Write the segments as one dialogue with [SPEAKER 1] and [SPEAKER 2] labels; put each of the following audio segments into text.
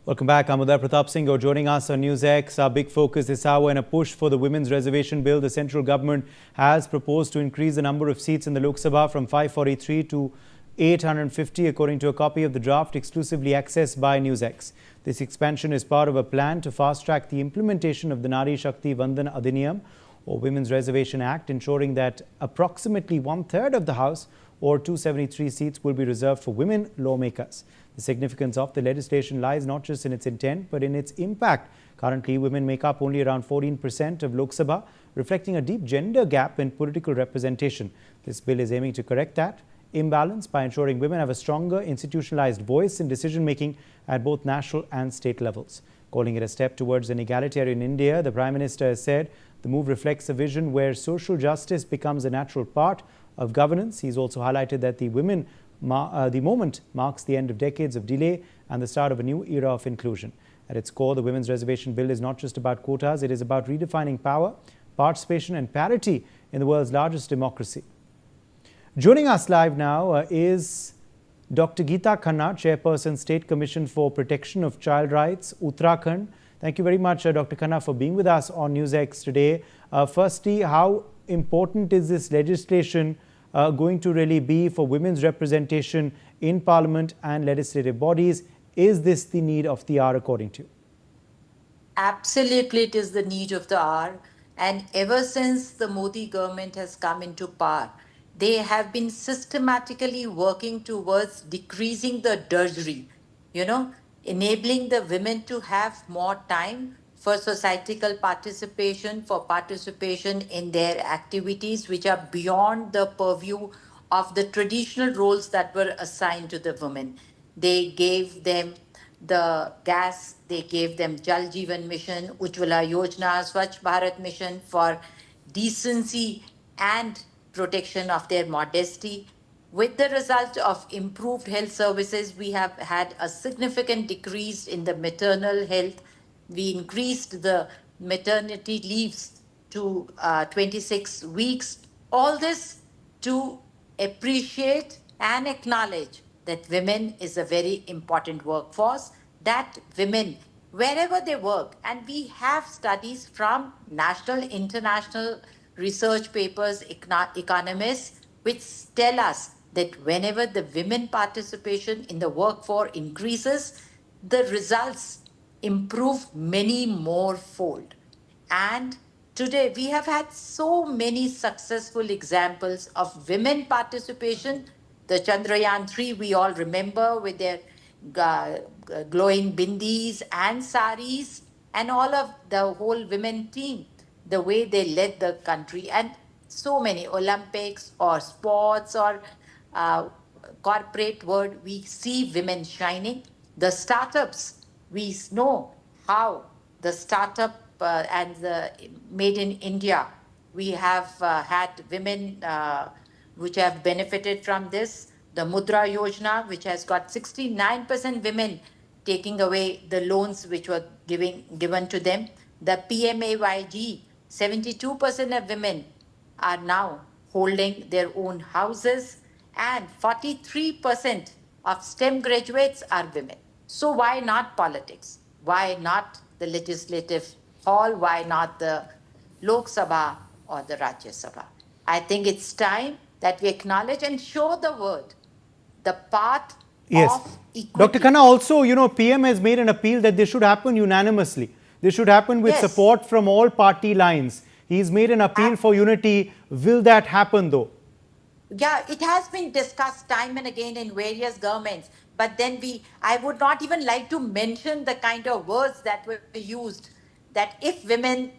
[SPEAKER 1] Welcome back. I'm Uday Pratap Singh. You're joining us on NewsX. Our big focus this hour in a push for the Women's Reservation Bill. The central government has proposed to increase the number of seats in the Lok Sabha from 543 to 850, according to a copy of the draft exclusively accessed by NewsX. This expansion is part of a plan to fast-track the implementation of the Nari Shakti Vandan Adhiniyam, or Women's Reservation Act, ensuring that approximately one-third of the House, or 273 seats, will be reserved for women lawmakers. The significance of the legislation lies not just in its intent, but in its impact. Currently, women make up only around 14% of Lok Sabha, reflecting a deep gender gap in political representation. This bill is aiming to correct that imbalance by ensuring women have a stronger institutionalized voice in decision-making at both national and state levels. Calling it a step towards an egalitarian India, the Prime Minister has said the move reflects a vision where social justice becomes a natural part of governance. He's also highlighted that the moment marks the end of decades of delay and the start of a new era of inclusion. At its core, the Women's Reservation Bill is not just about quotas, it is about redefining power, participation and parity in the world's largest democracy. Joining us live now is Dr. Geeta Khanna, Chairperson, State Commission for Protection of Child Rights, Uttarakhand. Thank you very much, Dr. Khanna, for being with us on NewsX today. Firstly, how important is this legislation going to really be for women's representation in Parliament and legislative bodies? Is this the need of the hour, according to you?
[SPEAKER 2] Absolutely, it is the need of the hour. And ever since the Modi government has come into power, they have been systematically working towards decreasing the drudgery, enabling the women to have more time for societal participation, for participation in their activities which are beyond the purview of the traditional roles that were assigned to the women. They gave them the gas, they gave them Jal Jeevan Mission, Ujjwala Yojana, Swachh Bharat Mission for decency and protection of their modesty. With the result of improved health services, we have had a significant decrease in the maternal health. We increased the maternity leaves to 26 weeks. All this to appreciate and acknowledge that women is a very important workforce, that women, wherever they work, and we have studies from national, international research papers, economists, which tell us that whenever the women participation in the workforce increases, the results improve many more fold. And today we have had so many successful examples of women participation. The Chandrayaan 3, we all remember, with their glowing bindis and saris, and all of the whole women team, the way they led the country, and so many Olympics or sports or corporate world, we see women shining. The startups, we know how the startup and the made in India, we have had women which have benefited from this. The Mudra Yojana, which has got 69% women taking away the loans which were given to them. The PMAYG, 72% of women are now holding their own houses, and 43% of STEM graduates are women. So why not politics? Why not the legislative hall? Why not the Lok Sabha or the Rajya Sabha? I think it's time that we acknowledge and show the world the path of equity.
[SPEAKER 1] Dr. Khanna, also, PM has made an appeal that this should happen unanimously. This should happen with support from all party lines. He's made an appeal for unity. Will that happen, though?
[SPEAKER 2] Yeah, it has been discussed time and again in various governments. But then I would not even like to mention the kind of words that were used, that if women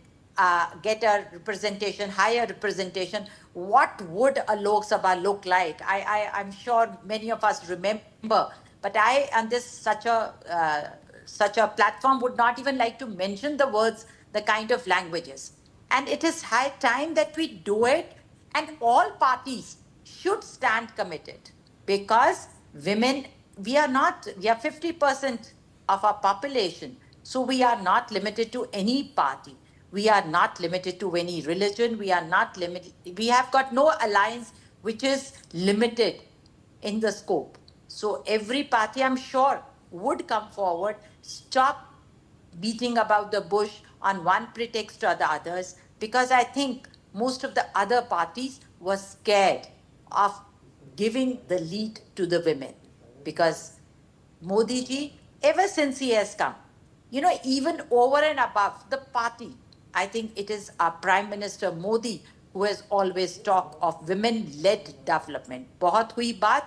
[SPEAKER 2] get a representation, higher representation, what would a Lok Sabha look like? I'm sure many of us remember, but I, on this such a platform, would not even like to mention the words, the kind of languages. And it is high time that we do it, and all parties should stand committed, because women, we are 50% of our population. So we are not limited to any party. We are not limited to any religion. We are not limited. We have got no alliance which is limited in the scope. So every party, I'm sure, would come forward, stop beating about the bush on one pretext or the others, because I think most of the other parties were scared of giving the lead to the women. Because Modi ji, ever since he has come, even over and above the party, I think it is our Prime Minister Modi who has always talked of women-led development. बहुत हुई बात,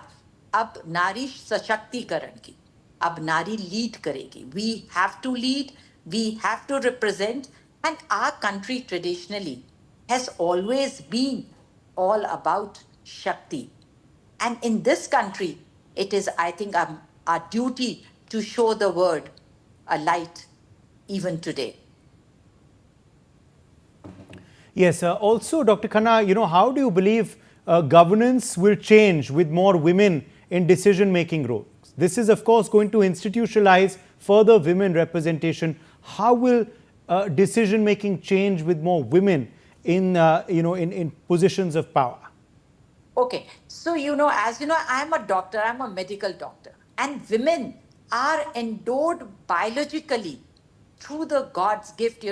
[SPEAKER 2] अब नारी सशक्तिकरण की, अब नारी lead करेगी. We have to lead, we have to represent, and our country traditionally has always been all about Shakti. And in this country, it is, I think, our duty to show the world a light even today.
[SPEAKER 1] Yes, also, Dr. Khanna, how do you believe governance will change with more women in decision-making roles? This is, of course, going to institutionalize further women representation. How will decision-making change with more women in positions of power?
[SPEAKER 2] Okay, so as you know, I'm a doctor, I'm a medical doctor, and women are endowed biologically through the God's gift,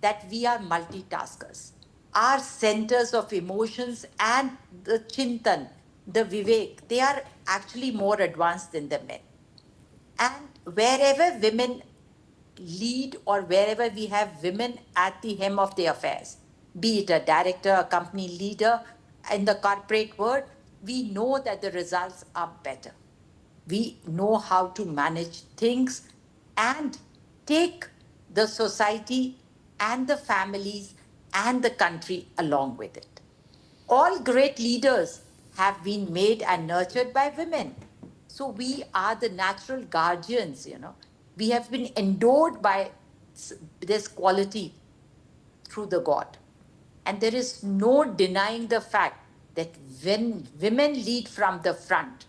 [SPEAKER 2] that we are multitaskers. Our centers of emotions and the chintan, the vivek, they are actually more advanced than the men. And wherever women lead or wherever we have women at the helm of the affairs, be it a director, a company leader, in the corporate world, we know that the results are better. We know how to manage things and take the society and the families and the country along with it. All great leaders have been made and nurtured by women. So we are the natural guardians, We have been endowed by this quality through the God. And there is no denying the fact that when women lead from the front,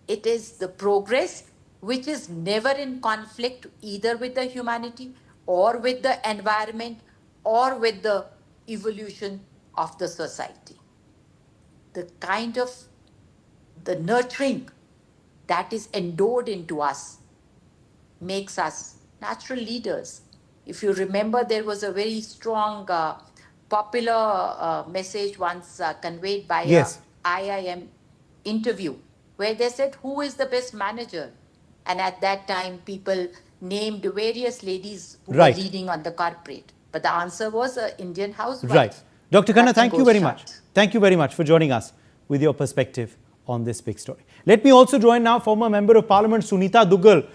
[SPEAKER 2] it is the progress which is never in conflict either with the humanity or with the environment or with the evolution of the society. The kind of the nurturing that is endowed into us makes us natural leaders. If you remember, there was a very strong popular message once conveyed by
[SPEAKER 1] Yes.
[SPEAKER 2] a IIM interview where they said, who is the best manager? And at that time, people named various ladies who were leading on the corporate. But the answer was an Indian housewife.
[SPEAKER 1] Right. Dr. Khanna,
[SPEAKER 2] Nothing
[SPEAKER 1] thank you
[SPEAKER 2] goes
[SPEAKER 1] very much.
[SPEAKER 2] short.
[SPEAKER 1] Thank you very much for joining us with your perspective on this big story. Let me also join now former Member of Parliament Sunita Duggal,